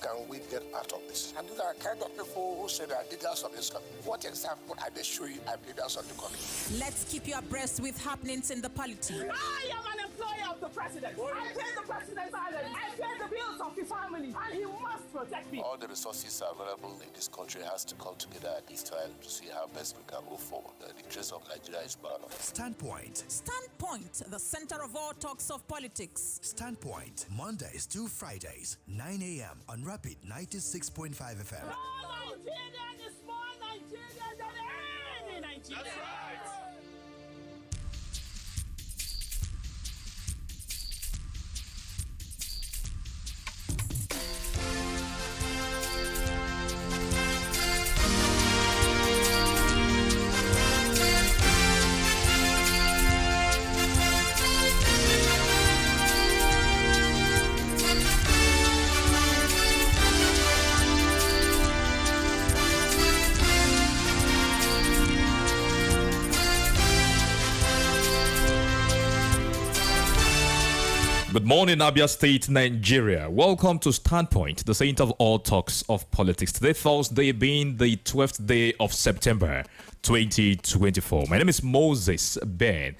can we get out of this? And these are kind of people who say they are leaders of this country. What example are they showing as leaders of the country? Let's keep you abreast with happenings in the polity. I am an employer of the president. I pay the president's salary. I pay the bills of his family. And he must protect me. All the resources available in this country has to come together at this time to see how best we can move forward. The interest of Nigeria is paramount. Standpoint. Standpoint, the center of all talks of politics. Standpoint, Mondays to Fridays, 9 a.m. on Rapid 96.5 FM. All Nigerian is more Nigerian than any Nigerian. That's right. Good morning, Abia State, Nigeria. Welcome to Standpoint, the center of all talks of politics. Today, Thursday, being the 12th day of September, 2024. My name is Moses Ben.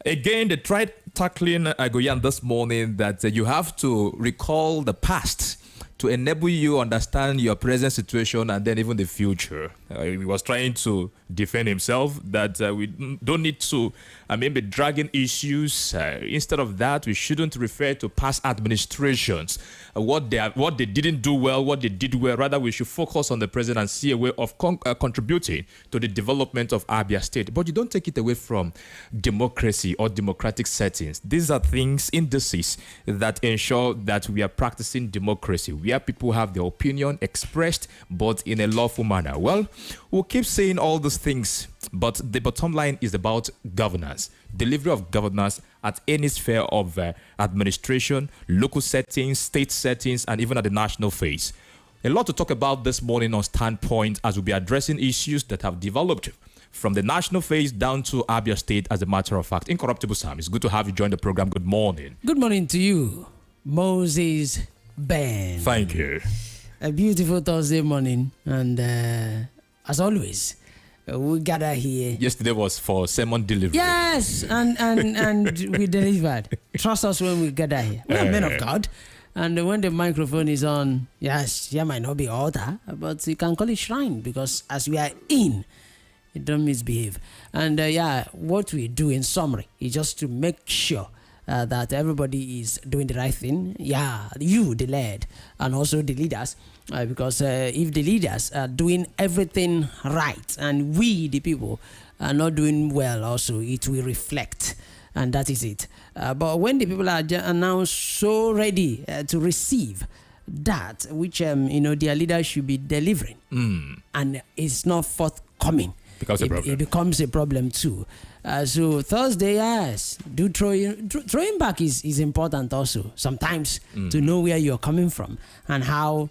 Again, they tried tackling Agoyan this morning that you have to recall the past to enable you understand your present situation and then even the future. He was trying to defend himself that we don't need to maybe dragging issues. Instead of that, we shouldn't refer to past administrations, what they didn't do well, what they did well. Rather, we should focus on the present and see a way of contributing to the development of Abia State. But you don't take it away from democracy or democratic settings. These are things, indices that ensure that we are practicing democracy, where people have their opinion expressed, but in a lawful manner. Well, we'll keep saying all these things, but the bottom line is about governance, delivery of governance at any sphere of administration, local settings, state settings, and even at the national phase. A lot to talk about this morning on Standpoint as we'll be addressing issues that have developed from the national phase down to Abia State, as a matter of fact. Incorruptible Sam, it's good to have you join the program. Good morning. Good morning to you, Moses Ben. Thank you. A beautiful Thursday morning, and as always, we gather here. Yesterday was for sermon delivery. Yes, and we delivered. Trust us when we gather here. We are men of God, and when the microphone is on, yes, there might not be altar, but you can call it shrine, because as we are in, it don't misbehave. And what we do in summary is just to make sure that everybody is doing the right thing. Yeah, you, the led, and also the leaders. Because if the leaders are doing everything right and we, the people, are not doing well also, it will reflect. And that is it. But when the people are now so ready to receive that which their leaders should be delivering, and it's not forthcoming, it becomes a problem too. So Thursday, yes, throwing back is important also sometimes, to know where you're coming from and how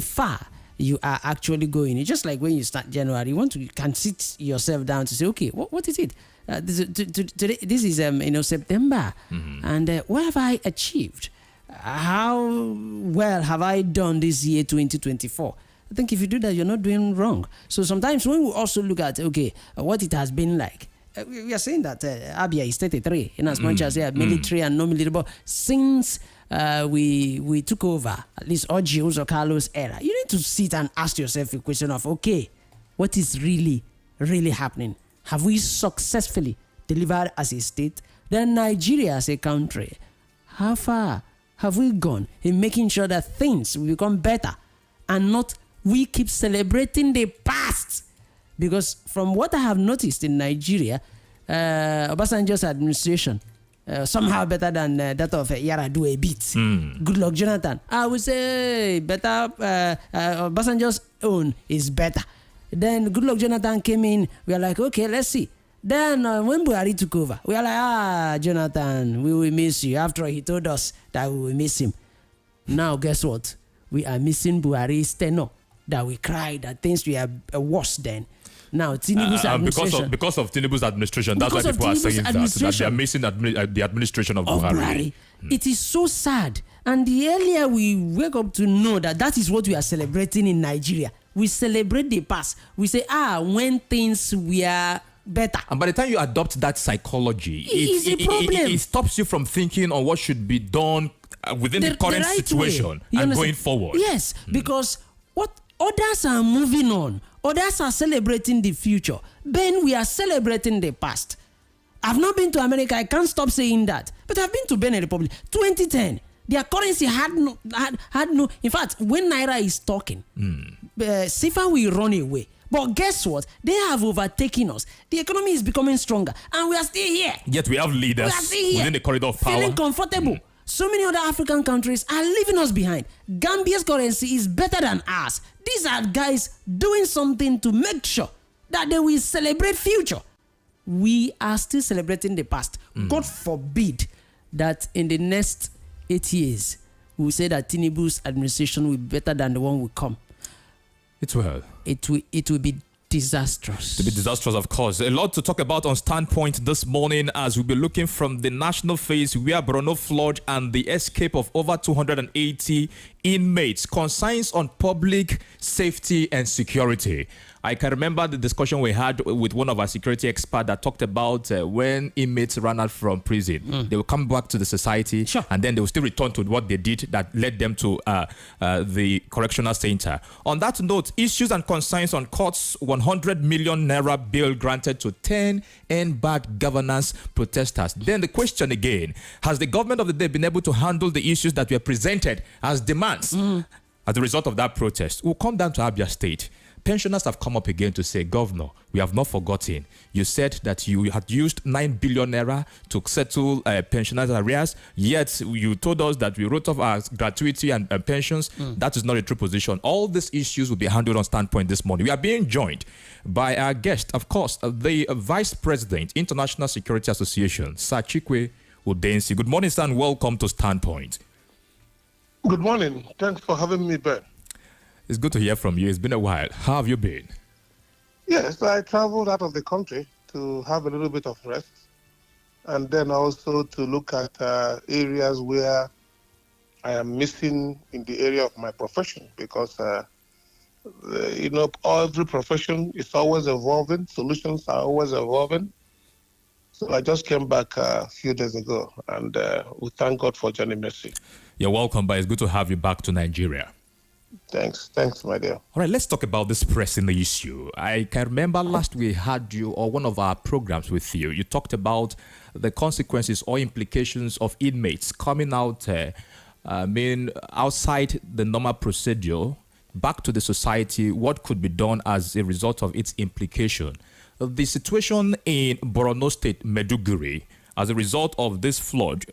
far you are actually going. It's just like when you start January, you can sit yourself down to say, okay, what is it? Today, this is September, and what have I achieved? How well have I done this year 2024? I think if you do that, you're not doing wrong. So sometimes when we also look at what it has been like, we are saying that Abia is 33 in as much as military and non-military, but since we took over, at least Orji or Carlos era, you need to sit and ask yourself a question of, okay, what is really happening? Have we successfully delivered as a state? Then Nigeria as a country, how far have we gone in making sure that things will become better and not we keep celebrating the past? Because from what I have noticed in Nigeria, Obasanjo's administration, somehow better than that of Yar'Adua a bit. Good luck, Jonathan. I would say better. Obasanjo's own is better. Then Good Luck Jonathan came in. We are like, okay, let's see. Then when Buhari took over, we are like, Jonathan, we will miss you. After all, he told us that we will miss him. Now, guess what? We are missing Buhari's tenure. That we cried that things were worse then. Now, Tinubu's administration. Because of Tinubu's administration, that's why people are saying that they are missing the administration of Buhari. It is so sad And the earlier we wake up to know that that is what we are celebrating in Nigeria, we celebrate the past. We say, when things were better. And by the time you adopt that psychology, It's a problem. It stops you from thinking on what should be done within the current right situation way. You and understand? going forward. Yes, because what others are moving on, others are celebrating the future. Then we are celebrating the past. I've not been to America. I can't stop saying that. But I've been to Benin Republic. 2010, their currency had no. In fact, when Naira is talking, CFA will run away. But guess what? They have overtaken us. The economy is becoming stronger, and we are still here. Yet we have leaders We are still here, within the corridor of power. feeling comfortable. So many other African countries are leaving us behind. Gambia's currency is better than ours. These are guys doing something to make sure that they will celebrate future. We are still celebrating the past. God forbid that in the next 8 years, we will say that Tinubu's administration will be better than the one will come. It will. It will be disastrous. To be disastrous, of course. A lot to talk about on Standpoint this morning as we'll be looking from the national phase where Borno flood and the escape of over 280 inmates, concerns on public safety and security. I can remember the discussion we had with one of our security experts that talked about when inmates ran out from prison, they will come back to the society, Sure. and then they will still return to what they did that led them to the correctional center. On that note, issues and concerns on court's 100 million naira bill granted to 10 bad governance protesters. Then the question again, has the government of the day been able to handle the issues that were presented as demands as a result of that protest? We'll come down to Abia State. Pensioners have come up again to say, Governor, we have not forgotten. You said that you had used 9 billion naira to settle pensioners' arrears, yet you told us that we wrote off our gratuity and pensions. That is not a true position. All these issues will be handled on Standpoint this morning. We are being joined by our guest, of course, the Vice President, International Security Association, Sir Chikwe Udensi. Good morning, sir, and welcome to Standpoint. Good morning. Thanks for having me, Ben. It's good to hear from you. It's been a while. How have you been? Yes, I traveled out of the country to have a little bit of rest, and then also to look at areas where I am missing in the area of my profession, because every profession is always evolving. Solutions are always evolving. So I just came back a few days ago, and we thank God for Johnny Mercy. You're welcome, but it's good to have you back to Nigeria. Thanks, my dear. All right, let's talk about this pressing issue. I can remember last we had you, or one of our programs with you, you talked about the consequences or implications of inmates coming out, outside the normal procedure, back to the society, what could be done as a result of its implication. The situation in Borno State, Maiduguri, as a result of this flood,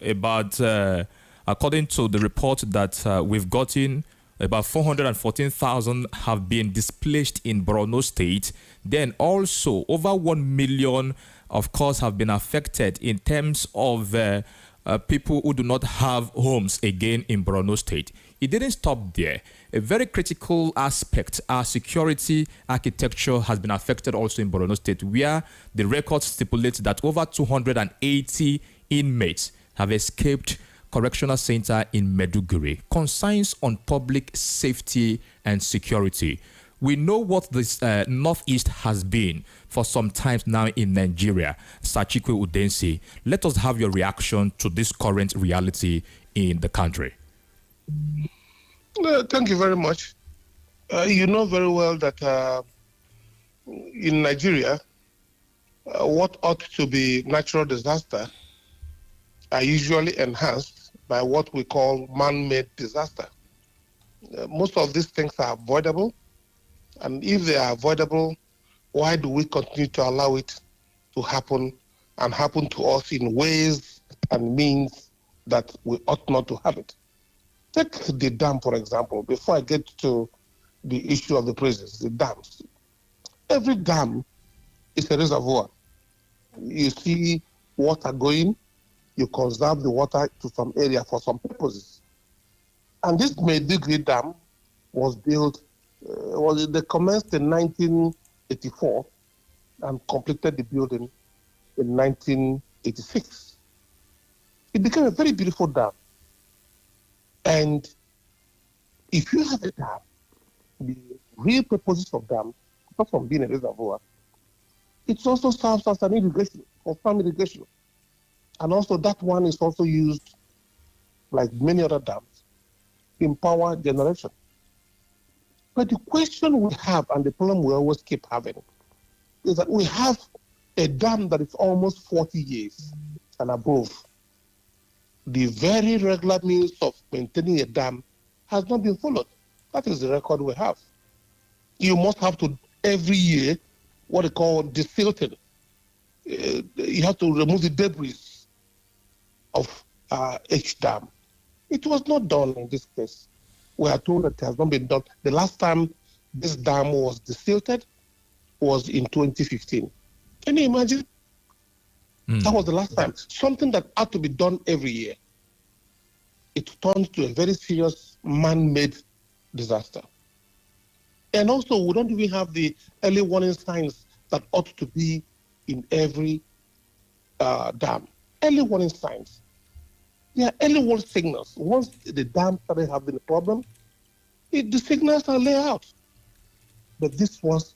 according to the report that we've gotten, about 414,000 have been displaced in Borno State. Then also over 1 million, of course, have been affected in terms of people who do not have homes again in Borno State. It didn't stop there. A very critical aspect, our security architecture has been affected also in Borno State, where the record stipulates that over 280 inmates have escaped Correctional Center in Maiduguri. Concerns on public safety and security. We know what this Northeast has been for some time now in Nigeria. Sir Chikwe Udensi, let us have your reaction to this current reality in the country. Thank you very much. You know very well that in Nigeria, what ought to be natural disaster are usually enhanced by what we call man-made disaster. Most of these things are avoidable, and if they are avoidable, why do we continue to allow it to happen, and happen to us in ways and means that we ought not to have it? Take the dam, for example, before I get to the issue of the prisons, the dams. Every dam is a reservoir. You see water going, you conserve the water to some area for some purposes. And this Maiduguri Dam was built, they commenced in 1984 and completed the building in 1986. It became a very beautiful dam. And if you have a dam, the real purpose of dam, apart from being a reservoir, it also serves as an irrigation, or farm irrigation. And also that one is also used, like many other dams, in power generation. But the question we have, and the problem we always keep having, is that we have a dam that is almost 40 years and above. The very regular means of maintaining a dam has not been followed. That is the record we have. You must have to, every year, what they call desilting. You have to remove the debris of each dam. It was not done in this case. We are told that it has not been done. The last time this dam was desilted was in 2015. Can you imagine? That was the last time. Something that had to be done every year. It turned to a very serious man-made disaster. And also, we don't even have the early warning signs that ought to be in every dam. Early warning signs. There are early warning signals. Once the dam started having a problem, the signals are laid out. But these ones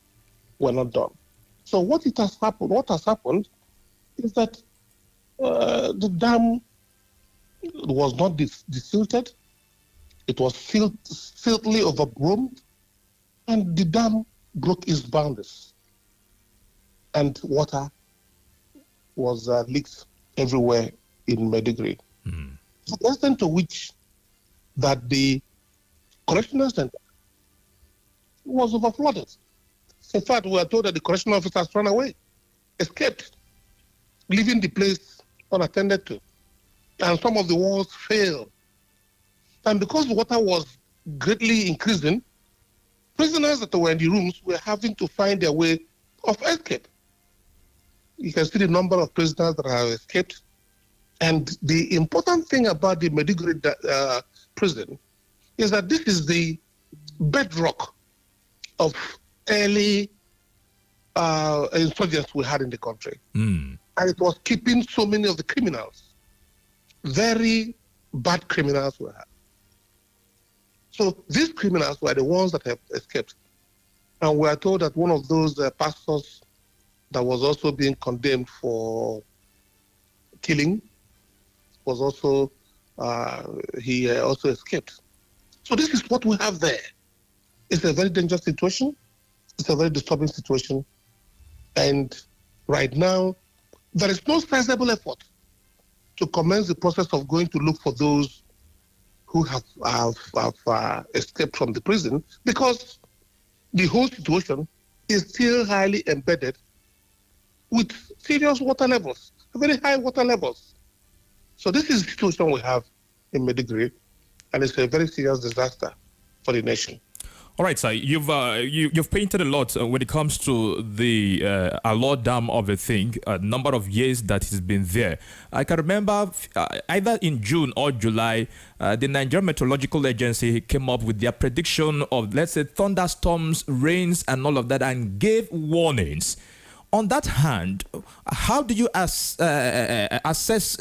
were not done. So what has happened is that the dam was not desilted. It was filthily overgrown, and the dam broke its boundaries. And water was leaked everywhere in Medigri. To the extent to which that the correctional center was overflooded. In fact, we are told that the correctional officers ran away, escaped, leaving the place unattended to. And some of the walls failed. And because the water was greatly increasing, prisoners that were in the rooms were having to find their way of escape. You can see the number of prisoners that have escaped. And the important thing about the Medigri prison is that this is the bedrock of early insurgents we had in the country. And it was keeping so many of the criminals, very bad criminals we had. So these criminals were the ones that have escaped. And we are told that one of those pastors that was also being condemned for killing was also, he also escaped. So this is what we have there. It's a very dangerous situation. It's a very disturbing situation. And right now, there is no sizable effort to commence the process of going to look for those who have escaped from the prison, because the whole situation is still highly embedded with serious water levels, very high water levels. So this is the situation we have in Medigri, and it's a very serious disaster for the nation. All right, sir. You've painted a lot when it comes to the Alor Dam of a thing, a number of years that it's been there. I can remember either in June or July, the Nigerian Meteorological Agency came up with their prediction of, let's say, thunderstorms, rains, and all of that, and gave warnings. On that hand, how do you assess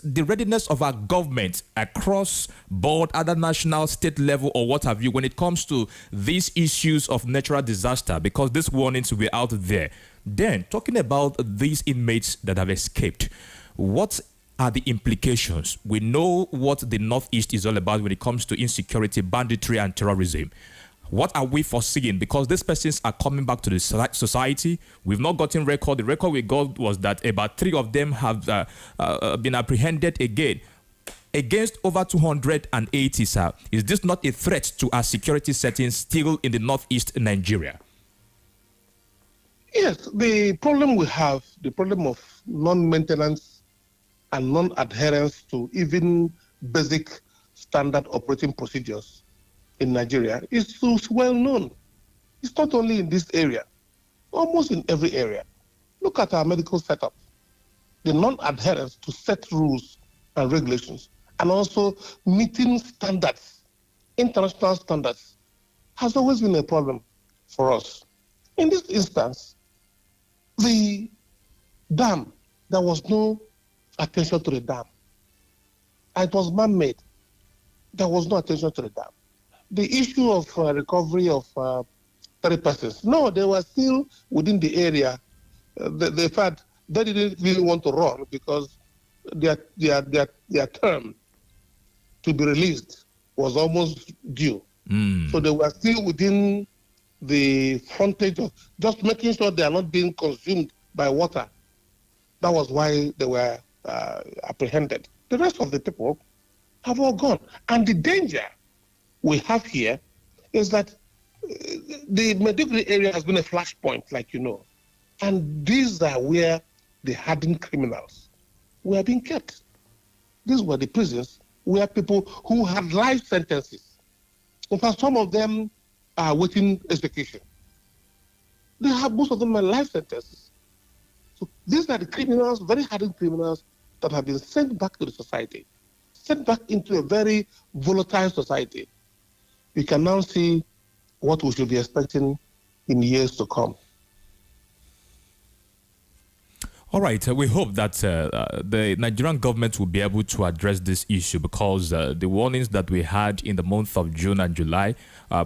the readiness of our government across board, other national, state level, or what have you, when it comes to these issues of natural disaster? Because these warnings will be out there. Then, talking about these inmates that have escaped, what are the implications? We know what the Northeast is all about when it comes to insecurity, banditry, and terrorism. What are we foreseeing? Because these persons are coming back to the society. We've not gotten record. The record we got was that about 3 of them have been apprehended again against over 280, sir. Is this not a threat to our security settings still in the Northeast Nigeria? Yes, the problem we have, the problem of non-maintenance and non-adherence to even basic standard operating procedures in Nigeria is so well known. It's not only in this area, almost in every area. Look at our medical setup. The non-adherence to set rules and regulations, and also meeting standards, international standards, has always been a problem for us. In this instance, the dam, there was no attention to the dam. It was man-made. there was no attention to the dam. The issue of recovery of 3 persons, no, they were still within the area. They fact, they didn't really want to run because their term to be released was almost due. So they were still within the frontage of just making sure they are not being consumed by water. That was why they were apprehended. The rest of the people have all gone. And the danger we have here is that the Maiduguri area has been a flashpoint, like you know. And these are where the hardened criminals were being kept. These were the prisons where people who had life sentences. In fact, some of them are waiting execution. Most of them are life sentences. So these are the criminals, very hardened criminals that have been sent back to the society, sent back into a very volatile society. We can now see what we should be expecting in years to come. All right, we hope that the Nigerian government will be able to address this issue because the warnings that we had in the month of June and July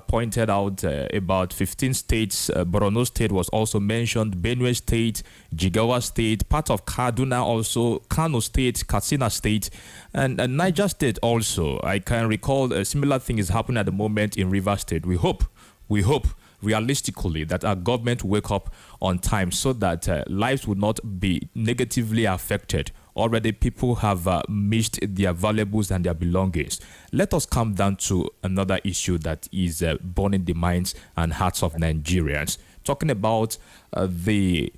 pointed out about 15 states. Borno State was also mentioned, Benue State, Jigawa State, part of Kaduna also, Kano State, Katsina State, and Niger State also. I can recall a similar thing is happening at the moment in Rivers State. We hope realistically that our government will wake up on time so that lives will not be negatively affected. Already people have missed their valuables and their belongings. Let us come down to another issue that is burning the minds and hearts of Nigerians. Talking about the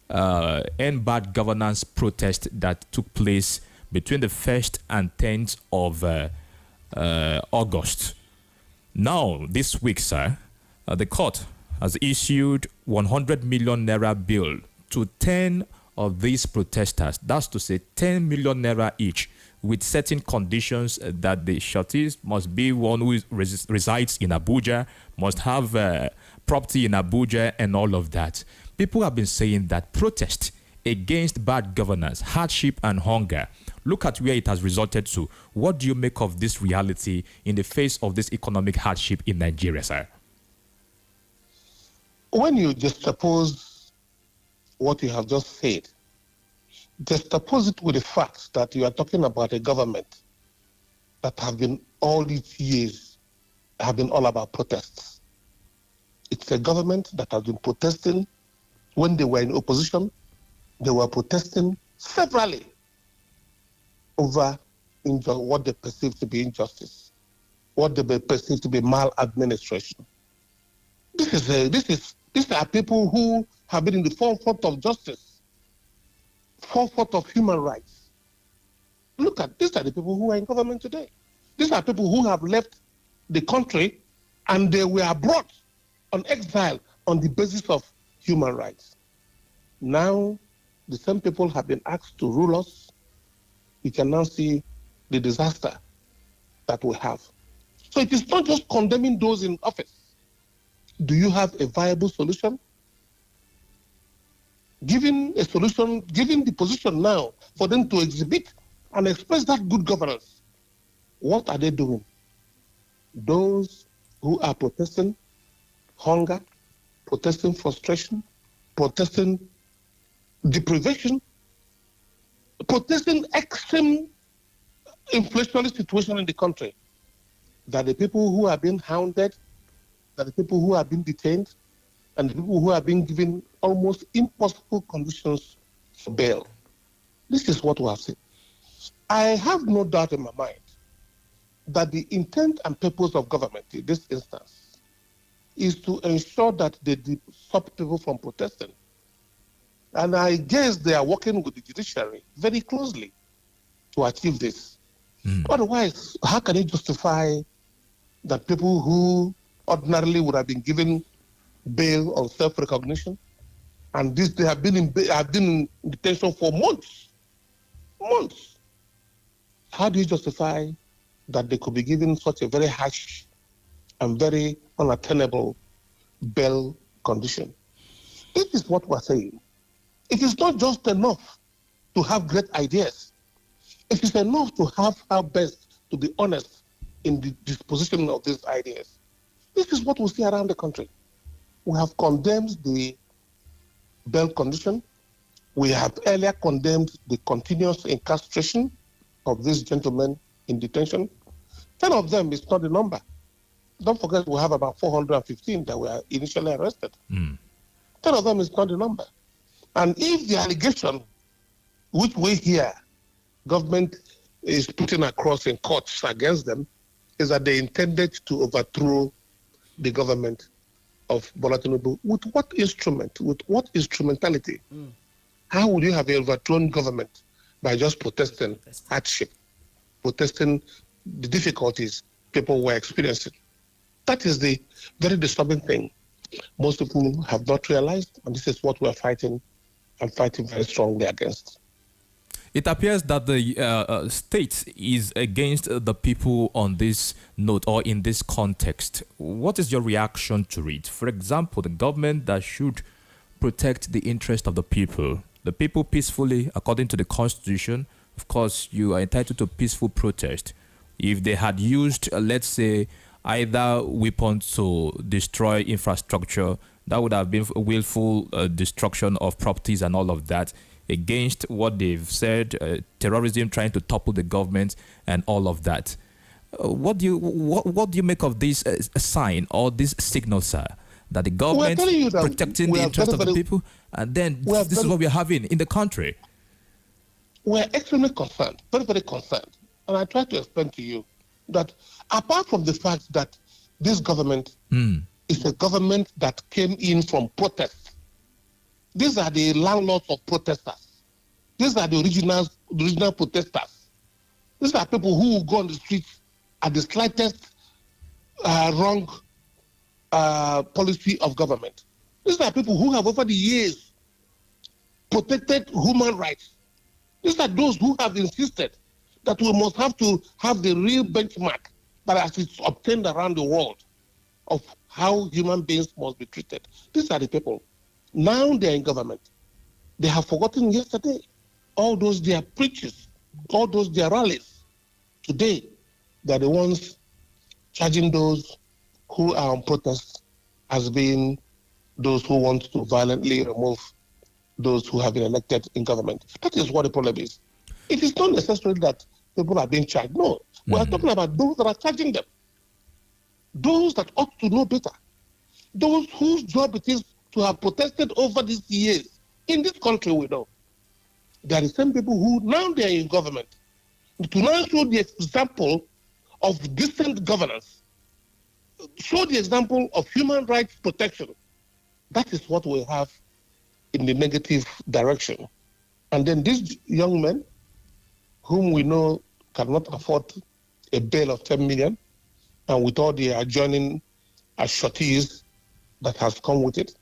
End Bad Governance protest that took place between the 1st and 10th of August. Now, this week, sir, the court has issued 100 million naira bill to 10 of these protesters. That's to say 10 million naira each, with certain conditions that the sureties must be one who resides in Abuja, must have property in Abuja and all of that. People have been saying that protest against bad governance, hardship and hunger. Look at where it has resulted to. What do you make of this reality in the face of this economic hardship in Nigeria, sir? When you juxtapose what you have just said, juxtapose it with the fact that you are talking about a government that have been all these years have been all about protests. It's a government that has been protesting when they were in opposition. They were protesting severally over what they perceive to be injustice, what they perceive to be maladministration. These are people who have been in the forefront of justice, forefront of human rights. Look at, these are the people who are in government today. These are people who have left the country and they were brought on exile on the basis of human rights. Now, the same people have been asked to rule us. We can now see the disaster that we have. So it is not just condemning those in office. Do you have a viable solution? Given a solution, given the position now for them to exhibit and express that good governance, what are they doing? Those who are protesting hunger, protesting frustration, protesting deprivation, protesting extreme inflationary situation in the country, that the people who are being hounded, that the people who are being detained, and the people who are being given almost impossible conditions for bail. This is what we have seen. I have no doubt in my mind that the intent and purpose of government in this instance is to ensure that they stop people from protesting. And I guess they are working with the judiciary very closely to achieve this. Otherwise, how can you justify that people who ordinarily would have been given bail on self-recognition, and they have been in detention for months? How do you justify that they could be given such a very harsh and very unattainable bail condition? This is what we're saying. It is not just enough to have great ideas. It is enough to have how best to be honest in the disposition of these ideas. This is what we see around the country. We have condemned the bail condition. We have earlier condemned the continuous incarceration of these gentlemen in detention. 10 of them is not the number. Don't forget, we have about 415 that were initially arrested. 10 of them is not the number. And if the allegation, which we hear government is putting across in courts against them, is that they intended to overthrow the government of Bola Tinubu, with what instrument, with what instrumentality? How would you have overthrown government? By just protesting hardship, protesting the difficulties people were experiencing. That is the very disturbing thing most people have not realized, and this is what we're fighting and fighting very strongly against. It appears that the state is against the people on this note or in this context. What is your reaction to it? For example, the government that should protect the interest of the people peacefully, according to the Constitution. Of course, you are entitled to peaceful protest. If they had used, let's say, either weapons to destroy infrastructure, that would have been willful destruction of properties and all of that, against what they've said, terrorism, trying to topple the government and all of that. What do you make of this sign or this signal, sir, that the government is protecting the interest of the people, and then this is what we're having in the country? We're extremely concerned, very, very concerned. And I try to explain to you that apart from the fact that this government is a government that came in from protests, these are the landlords of protesters. These are the original protesters. These are people who will go on the streets at the slightest wrong policy of government. These are people who have over the years protected human rights. These are those who have insisted that we must have to have the real benchmark that as it's obtained around the world of how human beings must be treated. These are the people. Now they're in government. They have forgotten yesterday all those their preachers, all those their rallies. Today, they're the ones charging those who are on protest as being those who want to violently remove those who have been elected in government. That is what the problem is. It is not necessarily that people are being charged. No, we are talking about those that are charging them. Those that ought to know better. Those whose job it is to have protested over these years. In this country, we know. They are the same people who now they are in government. To now show the example of decent governance, show the example of human rights protection. That is what we have in the negative direction. And then these young men, whom we know cannot afford a bail of 10 million, and with all the adjoining sureties that has come with it,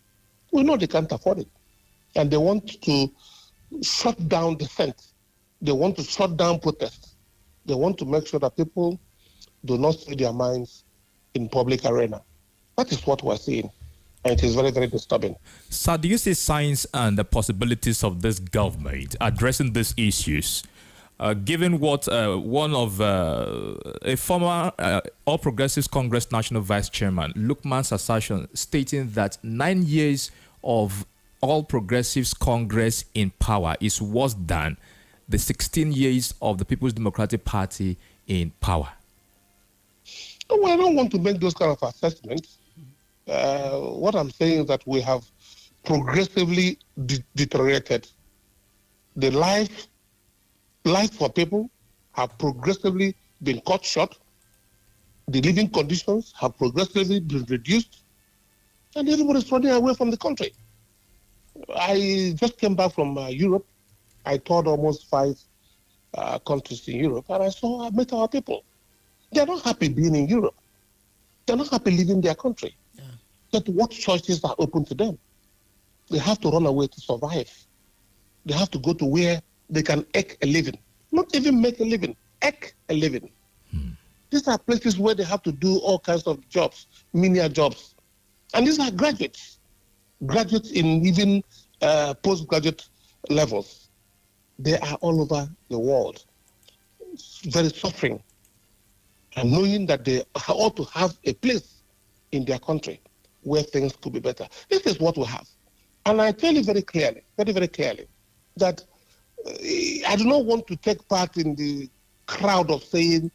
we know they can't afford it. And they want to shut down dissent. They want to shut down protests. They want to make sure that people do not speak their minds in public arena. That is what we're seeing. And it is very, very disturbing. Sir, do you see signs and the possibilities of this government addressing these issues? Given what one of a former All Progressives Congress National Vice Chairman, Lukman's assertion, stating that 9 years of All Progressives Congress in power is worse than the 16 years of the People's Democratic Party in power? Well, I don't want to make those kind of assessments. What I'm saying is that we have progressively deteriorated. The life for people have progressively been cut short. The living conditions have progressively been reduced. And everybody's running away from the country. I just came back from Europe. I toured almost 5 countries in Europe, and I met our people. They're not happy being in Europe. They're not happy leaving their country. Yeah. But what choices are open to them? They have to run away to survive. They have to go to where they can eke a living. Not even make a living, eke a living. These are places where they have to do all kinds of jobs, menial jobs. And these are graduates in even postgraduate levels. They are all over the world, very suffering. and knowing that they ought to have a place in their country where things could be better. This is what we have. And I tell you very clearly, very, very clearly, that I do not want to take part in the crowd of saying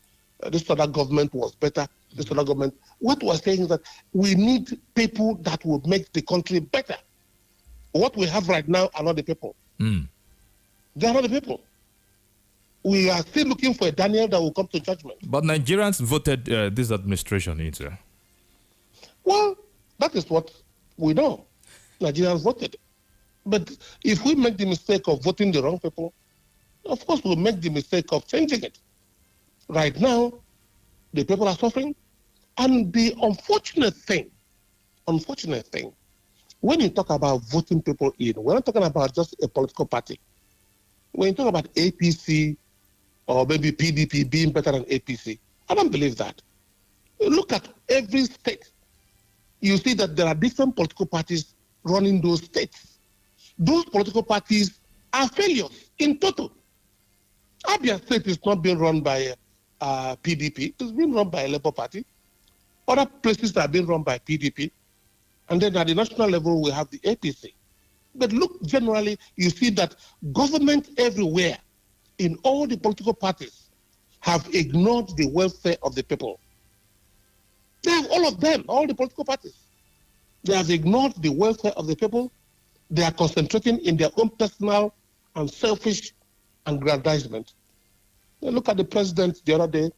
this other government was better, this other government. What we're saying is that we need people that will make the country better. What we have right now are not the people. They are not the people. We are still looking for a Daniel that will come to judgment. But Nigerians voted this administration into. Well, that is what we know. Nigerians voted. But if we make the mistake of voting the wrong people, of course we'll make the mistake of changing it. Right now, the people are suffering. And the unfortunate thing, when you talk about voting people in, we're not talking about just a political party. When you talk about APC or maybe PDP being better than APC, I don't believe that. Look at every state. You see that there are different political parties running those states. Those political parties are failures in total. Abia State is not being run by PDP. It's being run by a Labour Party. Other places are being run by PDP. And then at the national level, we have the APC. But look, generally, you see that government everywhere, in all the political parties, have ignored the welfare of the people. They have all of them, all the political parties. They have ignored the welfare of the people. They are concentrating in their own personal and selfish aggrandizement. Look at the president the other day.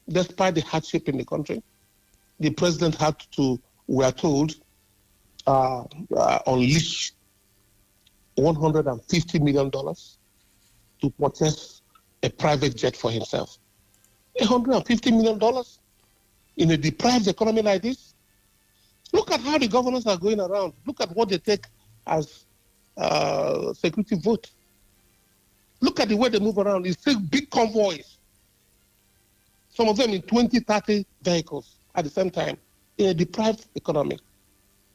Despite the hardship in the country, the president had to, we are told, unleash $150 million to purchase a private jet for himself. $150 million in a deprived economy like this? Look at how the governors are going around. Look at what they take as security vote. Look at the way they move around. It's still big convoys. Some of them in 20, 30 vehicles at the same time in a deprived economy.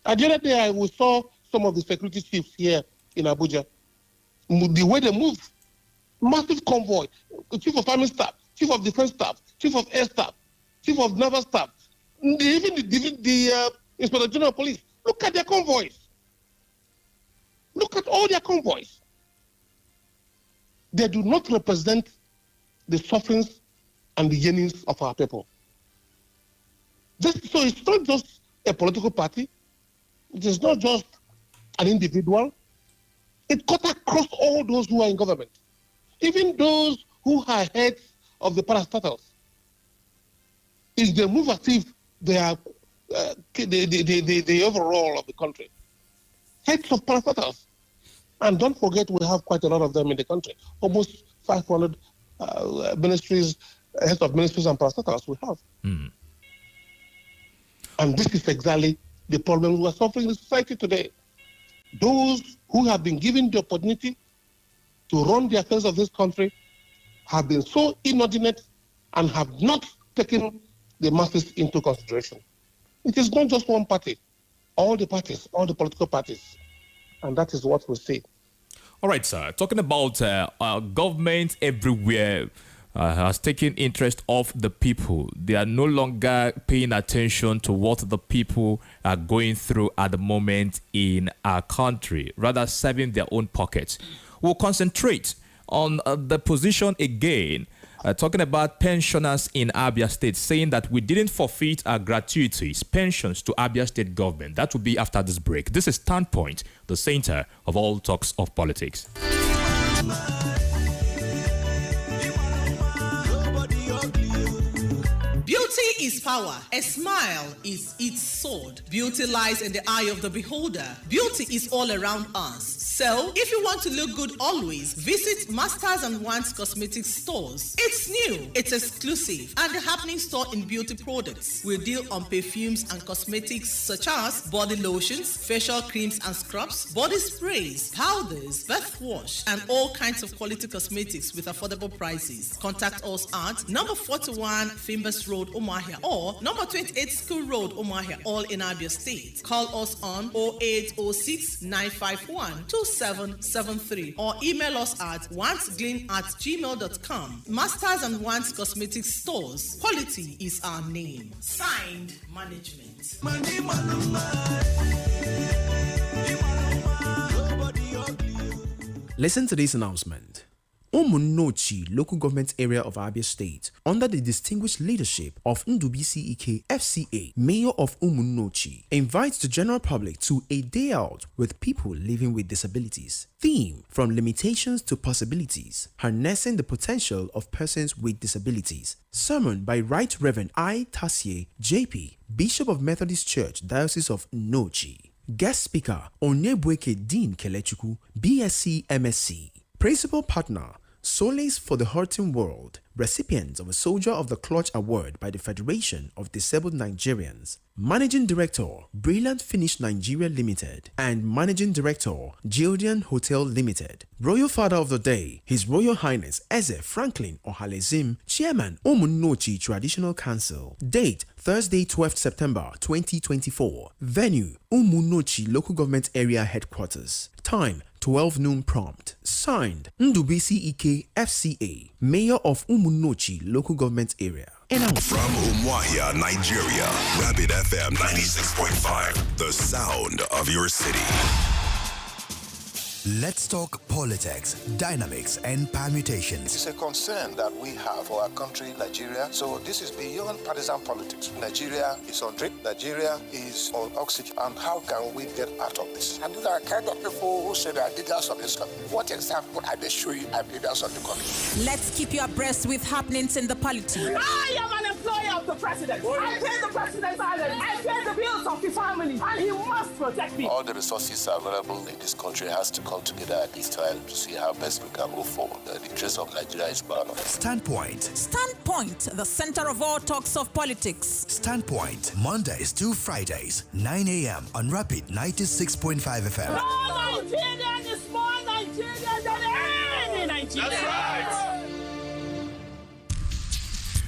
The other day, we saw some of the security chiefs here in Abuja. The way they move, massive convoy. Chief of Army Staff, Chief of Defense Staff, Chief of Air Staff, Chief of Naval Staff, even the Inspector General of Police. Look at their convoys. Look at all their convoys. They do not represent the sufferings and the yearnings of our people. So it's not just a political party. It is not just an individual. It cuts across all those who are in government, even those who are heads of the parastatals. It's they move as if they are the overall of the country. Heads of parastatals. And don't forget, we have quite a lot of them in the country. Almost 500 ministries, heads of ministries and parastatals we have. And this is exactly the problem we are suffering in society today. Those who have been given the opportunity to run the affairs of this country have been so inordinate and have not taken the masses into consideration. It is not just one party, all the parties, all the political parties. And that is what we see. All right, sir. Talking about government everywhere has taken interest of the people. They are no longer paying attention to what the people are going through at the moment in our country, rather serving their own pockets. We'll concentrate on the position again, talking about pensioners in Abia State, saying that we didn't forfeit our gratuities, pensions to Abia State government. That will be after this break. This is Standpoint, the center of all talks of politics. Beauty is power. A smile is its sword. Beauty lies in the eye of the beholder. Beauty is all around us. So, if you want to look good always, visit Masters and Wands Cosmetics stores. It's new, it's exclusive, and a happening store in beauty products. We deal on perfumes and cosmetics such as body lotions, facial creams and scrubs, body sprays, powders, bath wash, and all kinds of quality cosmetics with affordable prices. Contact us at number 41 Fimbers Road, Umuahia, or number 28 School Road, Umuahia, all in Abia State. Call us on 0806 951 2773 or email us at wantsglean@gmail.com. Masters and Wants Cosmetic Stores. Quality is our name. Signed, Management. Listen to this announcement. Umunnochi local government area of Abia State, under the distinguished leadership of Ndubisi Ike FCA, Mayor of Umunnochi, invites the general public to a day out with people living with disabilities. Theme: from limitations to possibilities, harnessing the potential of persons with disabilities. Sermon by Right Reverend I. Tasie JP, Bishop of Methodist Church, Diocese of Nochi. Guest speaker Onyebueke Dean Kelechuku, BSc MSc. Principal partner Solace for the Hurting World, recipient of a Soldier of the Clutch Award by the Federation of Disabled Nigerians. Managing Director, Brilliant Finish Nigeria Limited, and Managing Director, Gildian Hotel Limited. Royal Father of the Day, His Royal Highness Eze Franklin Ohalezim, Chairman, Umunnochi Traditional Council. Date, Thursday, 12th September 2024. Venue, Umunnochi Local Government Area Headquarters. Time, 12 noon prompt. Signed, Ndubisi Ike FCA, Mayor of Umunnochi Local Government Area. From Umuahia, Nigeria, Rapid FM 96.5, the sound of your city. Let's talk politics, dynamics, and permutations. It's a concern that we have for our country, Nigeria. So this is beyond partisan politics. Nigeria is on drip. Nigeria is on oxygen. And how can we get out of this? And these are kind of people who say they are leaders of this country. What example are they showing as leaders of the country? Let's keep you abreast with happenings in the polity. I am an employee of the president. I pay the president's salary. I pay the bills of his family. And he must protect me. All the resources available in this country has to come together at this time to see how best we can move forward. The interest of Nigeria is paramount. Standpoint. Standpoint, the center of all talks of politics. Standpoint, Mondays to Fridays, 9 a.m. on Rapid 96.5 FM. No Nigerian is more Nigerian than any Nigerian. That's right.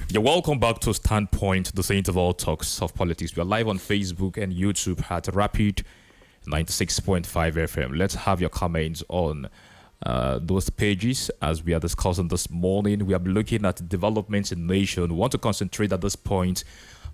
You're welcome back to Standpoint, the saint of all talks of politics. We are live on Facebook and YouTube at Rapid 96.5 FM. Let's have your comments on those pages as we are discussing this morning. We are looking at developments in the nation. We want to concentrate at this point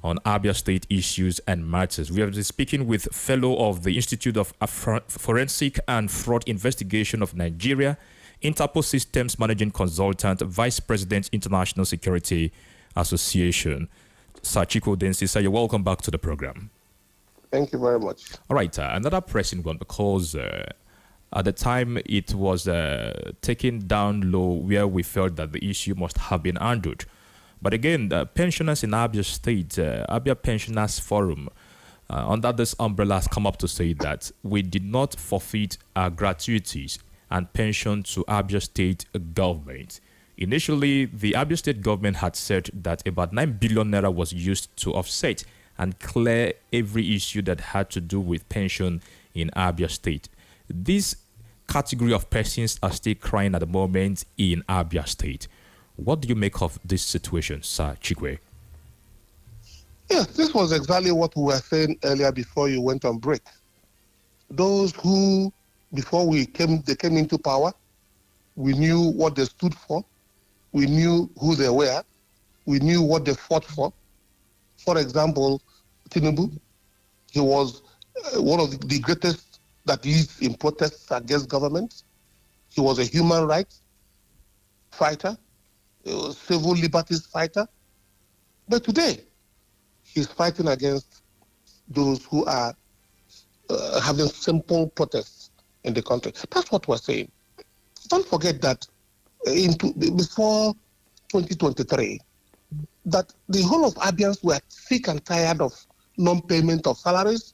on Abia State issues and matters. We have been speaking with fellow of the Institute of Forensic and Fraud Investigation of Nigeria, Interpol Systems Managing Consultant, Vice President, International Security Association, Sir Chiko Densi. Sir, you're welcome back to the program. Thank you very much. All right, another pressing one, because at the time it was taken down low where we felt that the issue must have been handled. But again, the pensioners in Abia State, Abia Pensioners Forum, under this umbrella has come up to say that we did not forfeit our gratuities and pension to Abia State government. Initially, the Abia State government had said that about 9 billion naira was used to offset and clear every issue that had to do with pension in Abia State. This category of persons are still crying at the moment in Abia State. What do you make of this situation, Sir Chikwe? Yes, this was exactly what we were saying earlier before you went on break. Those who, before they came into power, we knew what they stood for, we knew who they were, we knew what they fought for. For example, Tinubu, he was one of the greatest that leads in protests against government. He was a human rights fighter, a civil liberties fighter. But today, he's fighting against those who are having simple protests in the country. That's what we're saying. Don't forget that before 2023, that the whole of Abians were sick and tired of non-payment of salaries,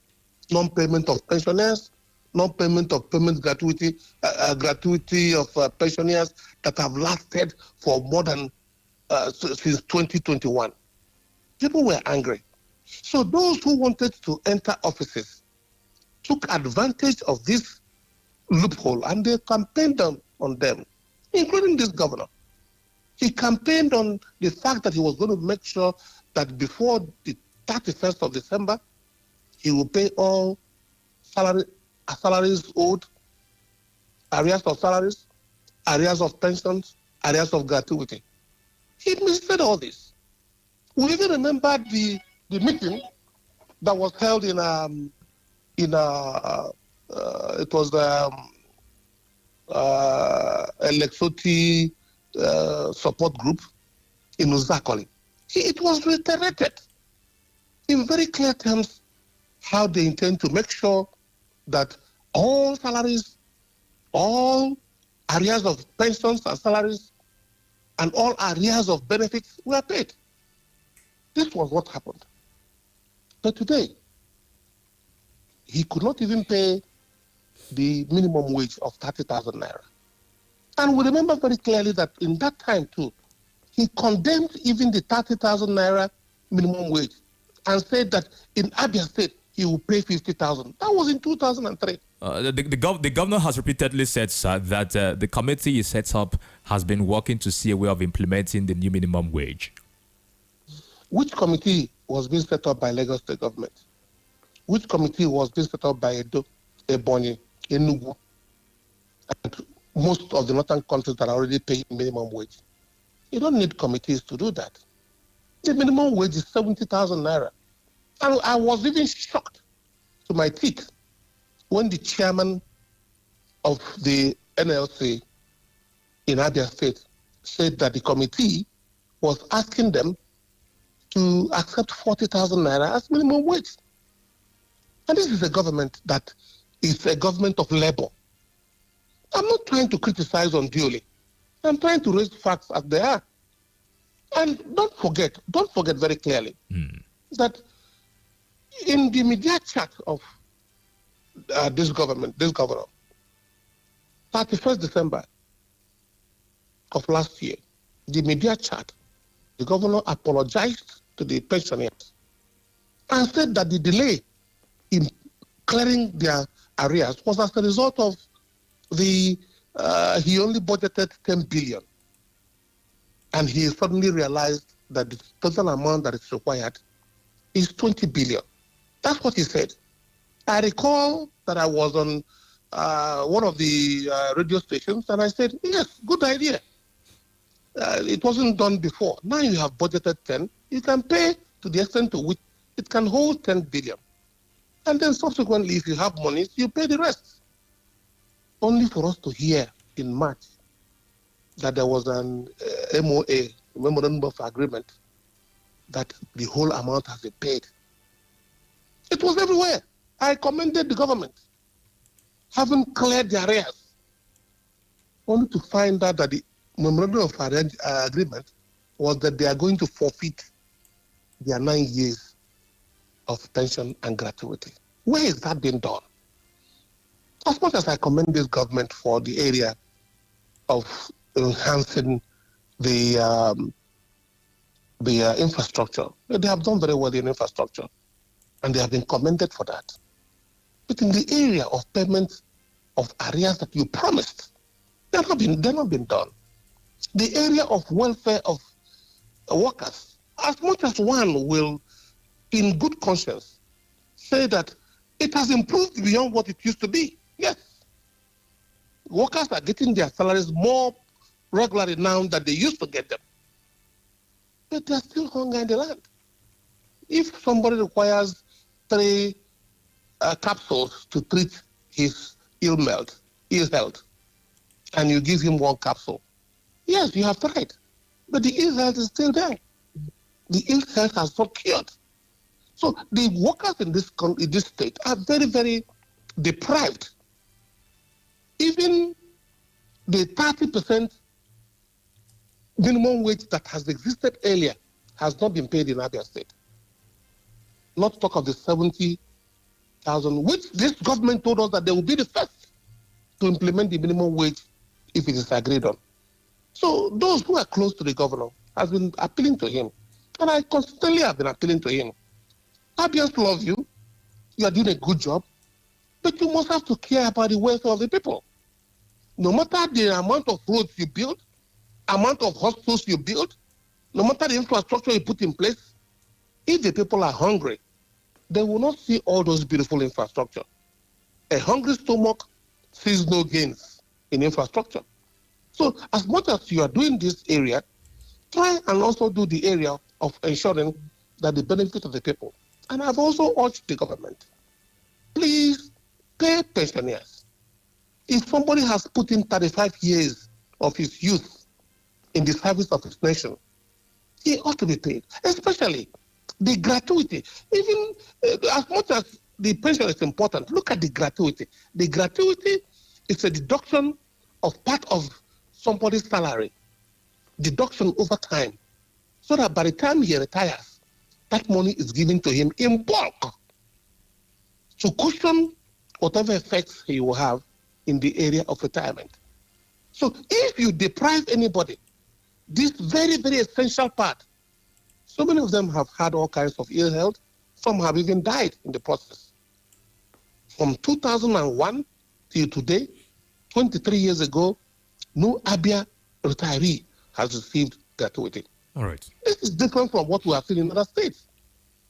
non-payment of pensioners, non-payment of payment gratuity of pensioners that have lasted for more than since 2021. People were angry. So those who wanted to enter offices took advantage of this loophole and they campaigned on them, including this governor. He campaigned on the fact that he was going to make sure that before the 31st of December, he will pay all salaries owed arrears of salaries, arrears of pensions, arrears of gratuity. He missaid all this. We even remember the meeting that was held it was the Lexoti support group in Uzakoli. It was reiterated in very clear terms how they intend to make sure that all salaries, all arrears of pensions and salaries, and all arrears of benefits were paid. This was what happened. But today, he could not even pay the minimum wage of 30,000 naira. And we remember very clearly that in that time too, he condemned even the 30,000 naira minimum wage and said that in Abia State, he will pay 50,000. That was in 2003. The governor has repeatedly said, sir, that the committee he set up has been working to see a way of implementing the new minimum wage. Which committee was being set up by Lagos State government? Which committee was being set up by Edo, Ebonyi, Enugu, and most of the northern countries that are already paying minimum wage? You don't need committees to do that. The minimum wage is 70,000 naira. And I was even shocked to my teeth when the chairman of the NLC in Abia State said that the committee was asking them to accept 40,000 naira as minimum wage. And this is a government that is a government of labor. I'm not trying to criticize unduly. I'm trying to raise facts as they are. And don't forget very clearly that in the media chat of this governor, 31st December of last year, the media chat, the governor apologized to the pensioners and said that the delay in clearing their arrears was as a result of he only budgeted 10 billion. And he suddenly realized that the total amount that is required is 20 billion. That's what he said. I recall that I was on one of the radio stations and I said, yes, good idea. It wasn't done before. Now you have budgeted 10. You can pay to the extent to which it can hold 10 billion. And then subsequently, if you have money, you pay the rest. Only for us to hear in March that there was an MOA, Memorandum of Agreement, that the whole amount has been paid. It was everywhere. I commended the government, having cleared the arrears, only to find out that the Memorandum of Agreement was that they are going to forfeit their 9 years of pension and gratuity. Where is that being done? As much as I commend this government for the area of enhancing the infrastructure, they have done very well in infrastructure, and they have been commended for that. But in the area of payment of arrears that you promised, they're not been done. The area of welfare of workers, as much as one will, in good conscience, say that it has improved beyond what it used to be. Yes. Workers are getting their salaries more regularly now than they used to get them. But there's still hunger in the land. If somebody requires 3 capsules to treat his ill health, and you give him 1 capsule, yes, you have tried. But the ill health is still there. The ill health has not cured. So the workers in this state are very, very deprived. Even the 30% minimum wage that has existed earlier has not been paid in Abia State. Not to talk of the 70,000, which this government told us that they will be the first to implement the minimum wage if it is agreed on. So those who are close to the governor has been appealing to him, and I constantly have been appealing to him. Abians love you. You are doing a good job, but you must have to care about the welfare of the people. No matter the amount of roads you build, amount of hospitals you build, no matter the infrastructure you put in place, if the people are hungry, they will not see all those beautiful infrastructure. A hungry stomach sees no gains. in infrastructure. So as much as you are doing this area, try and also do the area of ensuring that the benefit of the people. And I've also urged the government, please pay pensioners. If somebody has put in 35 years of his youth in the service of his nation, he ought to be paid, especially the gratuity. Even as much as the pension is important, look at the gratuity. The gratuity is a deduction of part of somebody's salary, deduction over time, so that by the time he retires, that money is given to him in bulk to cushion whatever effects he will have in the area of retirement. So if you deprive anybody this very, very essential part, so many of them have had all kinds of ill health. Some have even died in the process. From 2001 till today, 23 years ago, no Abia retiree has received gratuity. All right. This is different from what we have seen in other states.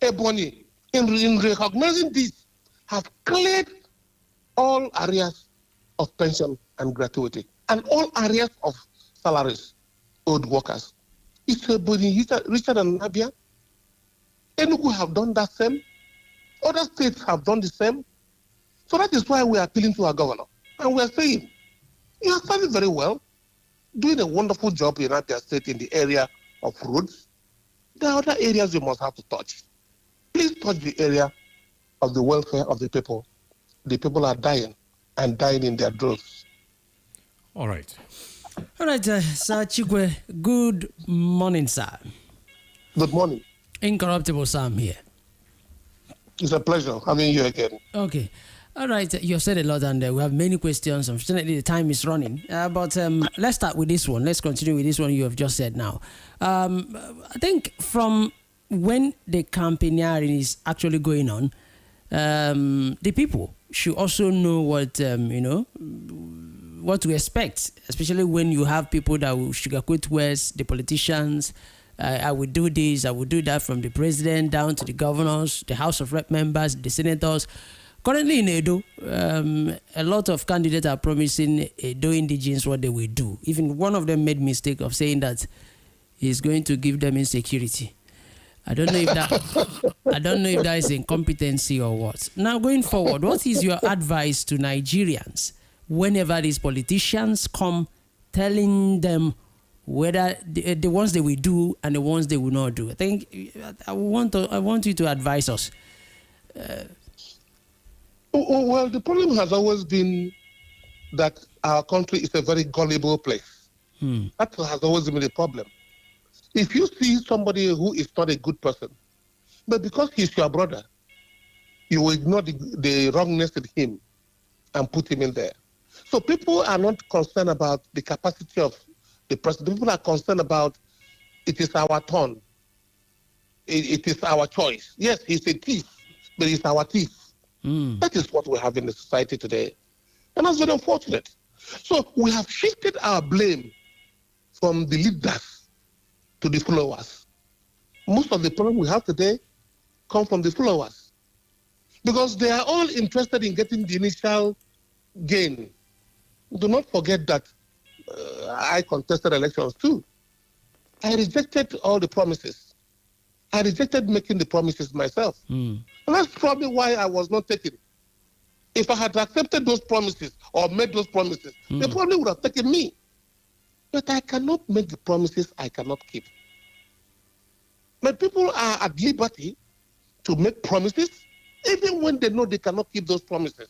Ebony, in recognizing this, have cleared all areas of pension and gratuity and all areas of salaries owed workers. It's Ebony, Richard and Abia. Enugu have done that same. Other states have done the same. So that is why we are appealing to our governor. And we are saying, you are starting very well, doing a wonderful job in Abia State in the area of roads. There are other areas you must have to touch. Please touch the area of the welfare of the people. The people are dying and dying in their droves. All right. All right, Sir Chikwe, good morning, sir. Good morning. Incorruptible Sam here. It's a pleasure having you again. Okay. All right, you have said a lot and we have many questions. Unfortunately, the time is running. But let's start with this one. Let's continue with this one you have just said now. I think from when the campaigning is actually going on, the people should also know what, what to expect, especially when you have people that will sugarcoat words, the politicians. I will do this, I will do that, from the president down to the governors, the House of Rep members, the senators. Currently in Edo, a lot of candidates are promising Edo indigenes what they will do. Even one of them made mistake of saying that he's going to give them insecurity. I don't know if that is incompetency or what. Now going forward, what is your advice to Nigerians whenever these politicians come telling them whether the ones they will do and the ones they will not do? I think I want you to advise us. Well, the problem has always been that our country is a very gullible place. That has always been the problem. If you see somebody who is not a good person, but because he's your brother, you will ignore the wrongness in him and put him in there. So people are not concerned about the capacity of the president. People are concerned about it is our turn. It is our choice. Yes, he's a thief, but he's our thief. That is what we have in the society today. And that's very unfortunate. So we have shifted our blame from the leaders to the followers. Most of the problem we have today come from the followers because they are all interested in getting the initial gain. Do not forget that I contested elections too. I rejected all the promises. I rejected making the promises myself. And that's probably why I was not taken. If I had accepted those promises or made those promises, they probably would have taken me. But I cannot make the promises I cannot keep. But people are at liberty to make promises even when they know they cannot keep those promises.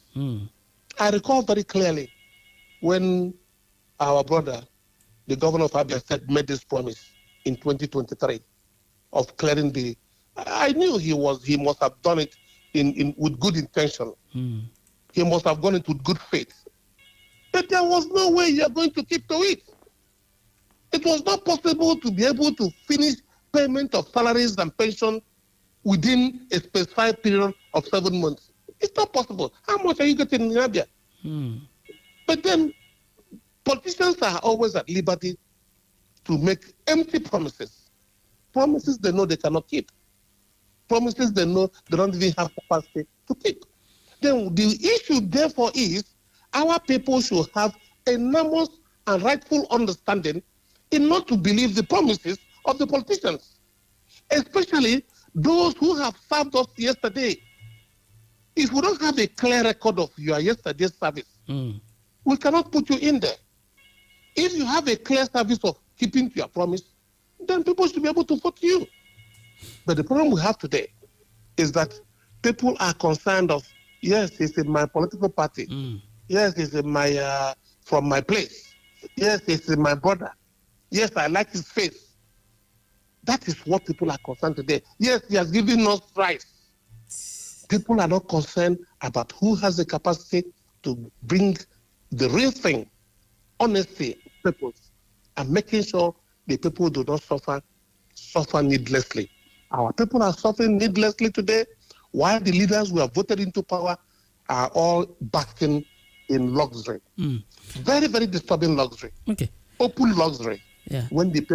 I recall very clearly when our brother, the governor of Abia State, made this promise in 2023 of clearing the... I knew he must have done it with good intention. He must have done it with good faith. But there was no way you are going to keep to it. It was not possible to be able to finish payment of salaries and pension within a specified period of 7 months. It's not possible. How much are you getting in Abia? But then politicians are always at liberty to make empty promises. Promises they know they cannot keep. Promises they know they don't even have capacity to keep. Then the issue, therefore, is our people should have enormous and rightful understanding in not to believe the promises of the politicians, especially those who have served us yesterday. If we don't have a clear record of your yesterday's service, we cannot put you in there. If you have a clear service of keeping to your promise, then people should be able to vote you. But the problem we have today is that people are concerned of, yes, he's in my political party. Yes, he's in my from my place. Yes, he's in my brother. Yes, I like his face. That is what people are concerned today. Yes, he has given us rights. People are not concerned about who has the capacity to bring the real thing, honesty, purpose, and making sure the people do not suffer needlessly. Our people are suffering needlessly today, while the leaders who have voted into power are all basking in luxury. Very, very disturbing luxury. Okay. Open luxury. Yeah. When the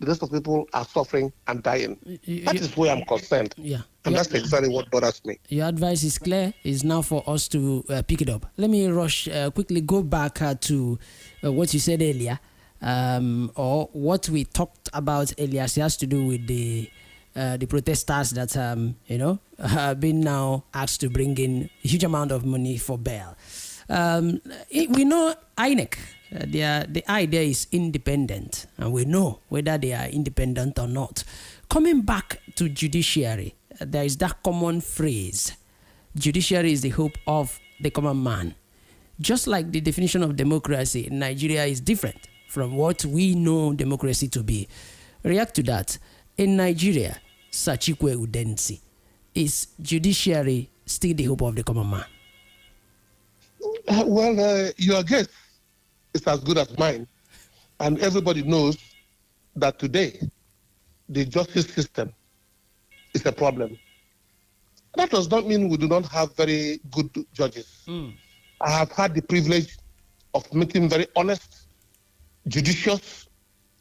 rest of people are suffering and dying. That is where I'm concerned. Yeah. And that's exactly what bothers me. Your advice is clear. It's now for us to pick it up. Let me quickly go back to what you said earlier, or what we talked about earlier. It has to do with the protesters that have been now asked to bring in a huge amount of money for bail. We know INEC. The idea is independent, and we know whether they are independent or not. Coming back to judiciary, there is that common phrase: judiciary is the hope of the common man. Just like the definition of democracy in Nigeria is different from what we know democracy to be. React to that. In Nigeria, Sachikwe Udensi, is judiciary still the hope of the common man? Your guess is as good as mine. And everybody knows that today, the justice system is a problem. That does not mean we do not have very good judges. I have had the privilege of meeting very honest, judicious,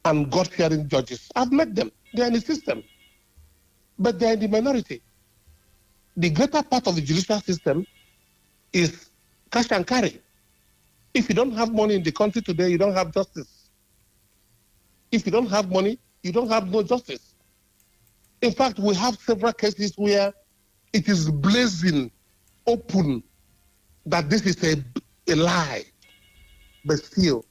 and God-fearing judges. I've met them. They are in the system. But they are in the minority. The greater part of the judicial system is cash and carry. If you don't have money in the country today, you don't have justice. If you don't have money, you don't have no justice. In fact, we have several cases where it is blazing open that this is a lie, but still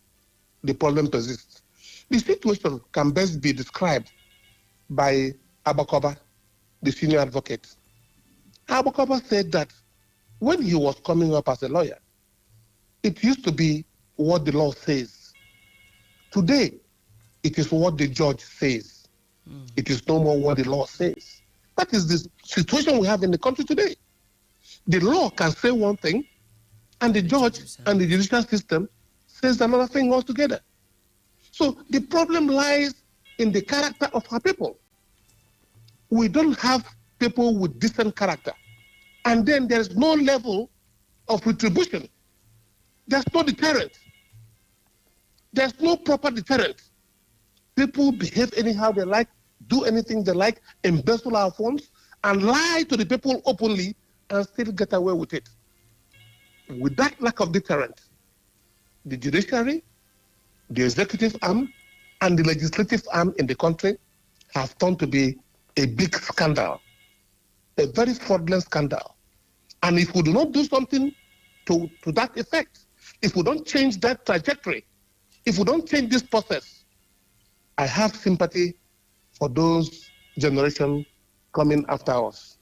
the problem persists. The situation can best be described by Abakoba, the senior advocate. Abakoba said that when he was coming up as a lawyer, it used to be what the law says. Today, it is what the judge says. It is no more what the law says. That is the situation we have in the country today. The law can say one thing, and the judge and the judicial system says another thing altogether. So the problem lies in the character of our people. We don't have people with decent character. And then there's no level of retribution. There's no deterrent. There's no proper deterrent. People behave anyhow they like, do anything they like, embezzle our funds, and lie to the people openly and still get away with it. With that lack of deterrent, the judiciary, the executive arm, and the legislative arm in the country have turned to be a big scandal, a very fraudulent scandal. And if we do not do something to that effect, if we don't change that trajectory, if we don't change this process, I have sympathy for those generations coming after us.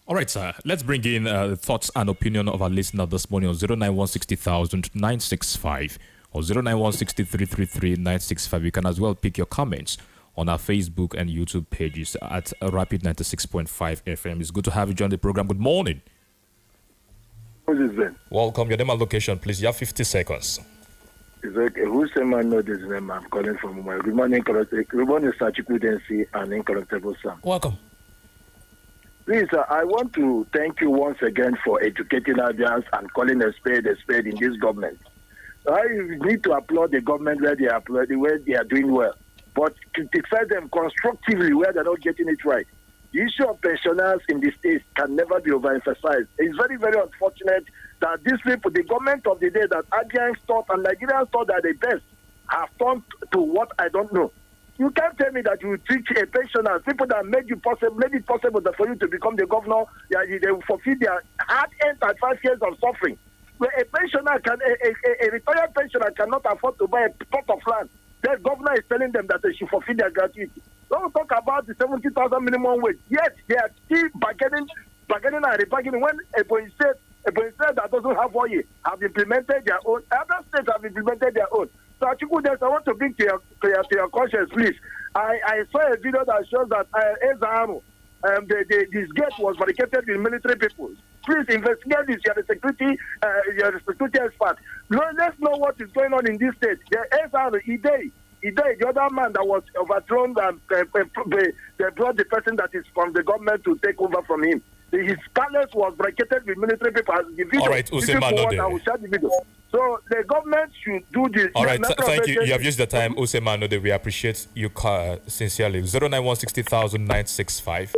All right, sir. Let's bring in the thoughts and opinion of our listener this morning on 0916000 or 09163333965. You can as well pick your comments on our Facebook and YouTube pages at Rapid 96.5 FM. It's good to have you join the program. Good morning. Welcome. Your name and location, please. You have 50 seconds. It's okay. Who's the man know this name? I'm calling from Umar. Good morning, Good morning, Sachikwe Udensi and Incorruptible Sam. Welcome. Please, I want to thank you once again for educating Abians and calling a spade in this government. I need to applaud the government where they are doing well, but criticize them constructively where they're not getting it right. The issue of pensioners in the States can never be overemphasized. It's very, very unfortunate that these people, the government of the day that Abians thought and Nigerians thought that the best, have turned to what I don't know. You can't tell me that you teach a pensioner, people that made it possible for you to become the governor, they will fulfill their hard-earned 5 years of suffering. Where a pensioner a retired pensioner cannot afford to buy a plot of land. The governor is telling them that they should fulfill their gratuity. Don't talk about the 70,000 minimum wage. Yet they are still bargaining and rebargaining when Ebonyi State that doesn't have oil have implemented their own. Other states have implemented their own. So I want to bring to your conscience, please. I saw a video that shows that Ezaro, this gate was barricaded with military people. Please investigate this. You're the security expert. Let's know what is going on in this state. The Ezaro, Idei, the other man that was overthrown, they brought the person that is from the government to take over from him. His palace was barricaded with military people. All right, Usman, I will share the video. So the government should do this. All right, thank you. You have used the time, Usman. We appreciate you sincerely. 09160000965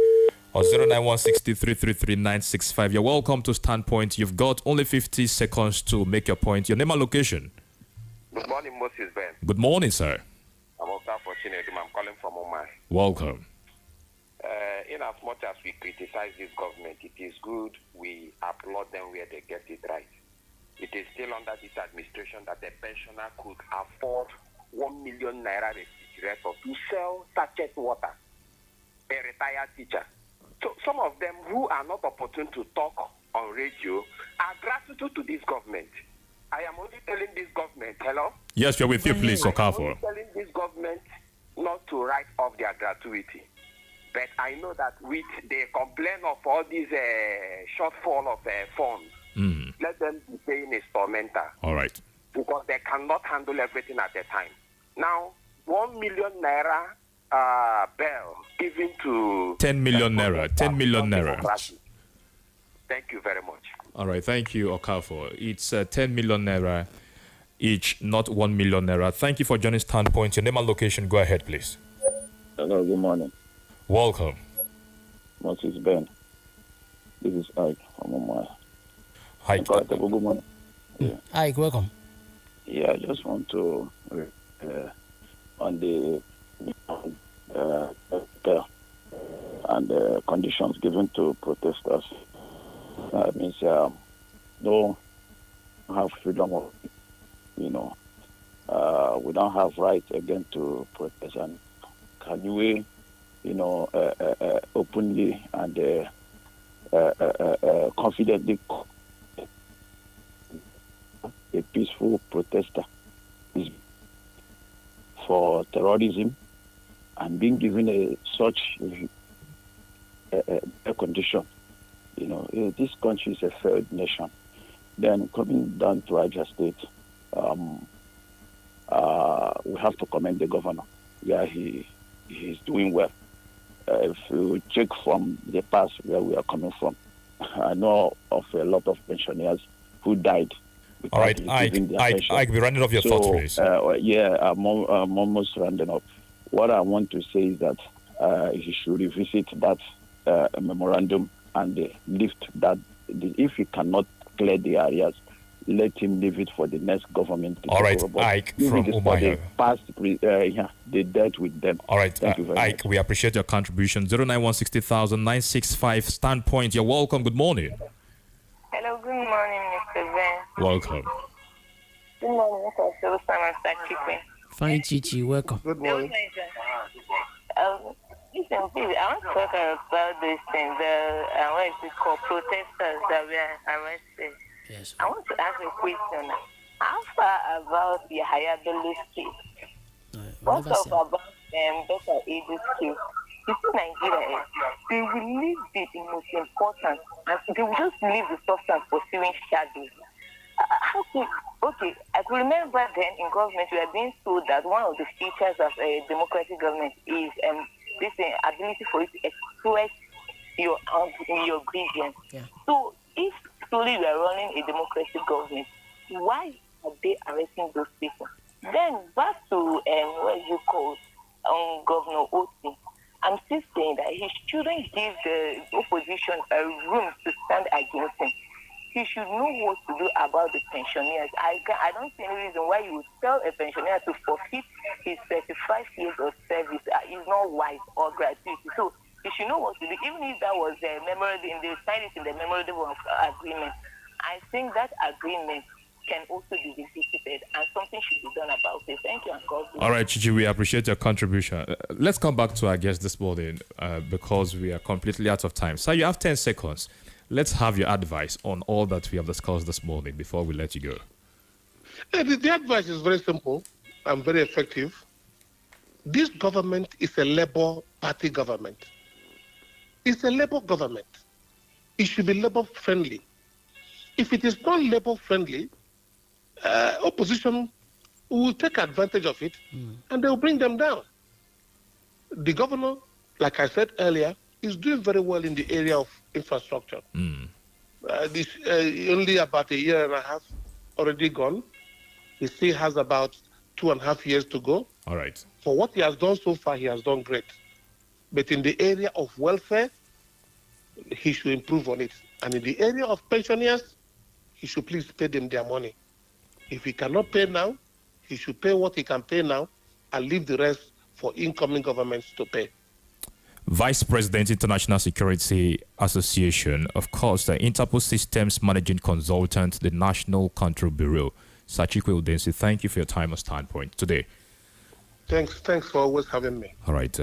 or 09163333965. You're welcome to Standpoint. You've got only 50 seconds to make your point. Your name and location. Good morning, Moses Ben. Good morning, sir. I'm also fortunate. I'm calling from Omai. Welcome. In as much as we criticize this government, it is good we applaud them where they get it right. It is still under this administration that the pensioner could afford 1 million naira refrigerator to sell sachet water. A retired teacher. So some of them who are not opportune to talk on radio are gratitude to this government. I am only telling this government, hello? Yes, we're with you, please, Okafor. I am only telling this government not to write off their gratuity. But I know that with the complaint of all these shortfall of funds, let them be paying instrumental. All right. Because they cannot handle everything at a time. Now, 1 million naira bill given to 10 million naira. 10 million naira. Thank you very much. All right. Thank you, Okafor. It's 10 million naira each, not 1 million naira. Thank you for joining Standpoint. Your name and location. Go ahead, please. Hello, good morning. Welcome. Moses Ben. This is Ike from Omai. Hi. Good morning. Yeah. Ike, welcome. Yeah, I just want to on the and the conditions given to protesters. That means don't have freedom of, we don't have right again to protest, and can we, openly and confidently a peaceful protester is for terrorism and being given such a condition. This country is a failed nation. Then coming down to Abia State, we have to commend the governor. Yeah, he's doing well. If you check from the past where we are coming from, I know of a lot of pensioners who died. All right, Ike, we're running off your thoughts, please. I'm almost rounding up. What I want to say is that he should revisit that memorandum and lift that. If he cannot clear the areas, let him leave it for the next government. All right, Ike from Umaya. They dealt with them. All right, Thank you very Ike, much. we appreciate your contribution. 09160000965 Standpoint. You're welcome. Good morning. Hello, good morning, Mr. Ben. Welcome. Good morning, Mr. Silverstone and Mr. Chicken. Fine, Chichi, welcome. Good morning. Listen, please, I want to talk about these things, what is it called, protesters that were arrested. Yes. I want to ask a question. How far about the Yahaya Bello's case? What about Dr. Edo's case? You see, Nigeria, they will leave the most important, and they will just leave the substance pursuing shadows. Okay, I can remember then in government we are being told that one of the features of a democratic government is this ability for you to express your grievance. Yeah. So if truly we are running a democratic government, why are they arresting those people? Then back to what you call Governor Oti. I'm still saying that he shouldn't give the opposition a room to stand against him. he should know what to do about the pensioners. I don't see any reason why you would tell a pensioner to forfeit his 35 years of service. It's not wise or gratuity. So he should know what to do. Even if that was a memorandum, they signed it in the memorandum of agreement. I think that agreement can also be revisited and something should be done about it. Thank you and God bless. All right, Chichi, we appreciate your contribution. Let's come back to our guest this morning because we are completely out of time. So you have 10 seconds. Let's have your advice on all that we have discussed this morning before we let you go. The advice is very simple and very effective. This government is a Labour Party government. It's a Labour government. It should be Labour friendly. If it is not Labour friendly, opposition will take advantage of it and they will bring them down. The governor, like I said earlier, is doing very well in the area of infrastructure. This only about a year and a half already gone. He still has about 2.5 years to go. All right. For what he has done so far, he has done great. But in the area of welfare, he should improve on it. And in the area of pensioners, he should please pay them their money. If he cannot pay now, he should pay what he can pay now and leave the rest for incoming governments to pay. Vice President, International Security Association, of course, the Interpol Systems Managing Consultant, the National Control Bureau, Sachikwe Udensi, thank you for your time on Standpoint today. Thanks for always having me. All right,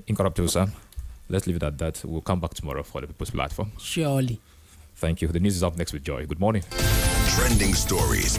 Incorruptible Sam, let's leave it at that. We'll come back tomorrow for the People's Platform. Surely. Thank you. The news is up next with Joy. Good morning. Trending stories.